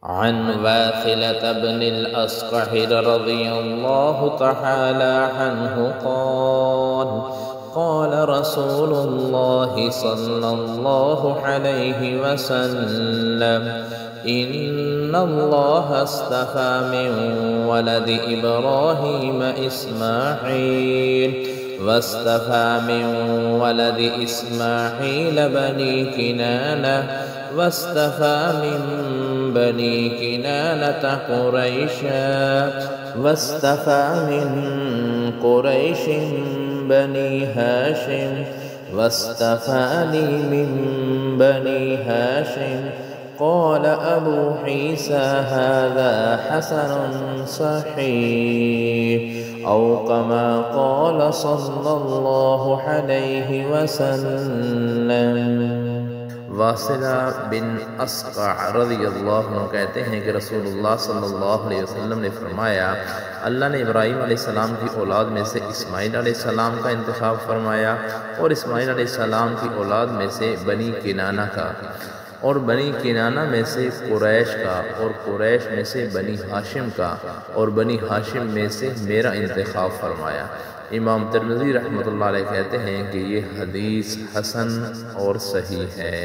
عن واثلة بن الأصقع رضي الله تعالى عنه قال قال رسول الله صلى الله عليه وسلم إن الله اصطفى من ولد إبراهيم إسماعيل واصطفى من ولد إسماعيل بني كنانة واصطفى من بني كنانة قريشا واصطفى من قريش بني هاشم واصطفاني من بني هاشم. قال أبو عيسى هذا حسن صحيح أو كما قال صلى الله عليه وسلم। वासिला बिन अस्क़अ रज़ियल्लाहु अन्हु कहते हैं कि रसूलुल्लाह सल्लल्लाहु अलैहि वसल्लम ने फरमाया, अल्लाह ने इब्राहीम अलैहिस्सलाम की औलाद में से इस्माईल अलैहिस्सलाम का इंतखाब फरमाया और इस्माईल अलैहिस्सलाम की औलाद में से बनी किनाना का और बनी किनाना में से कुरैश का और कुरैश में से बनी हाशिम का और बनी हाशिम में से मेरा इंतखाब फरमाया। इमाम तिर्मिज़ी रहमतुल्लाह अलैह कहते हैं कि ये हदीस हसन और सही है।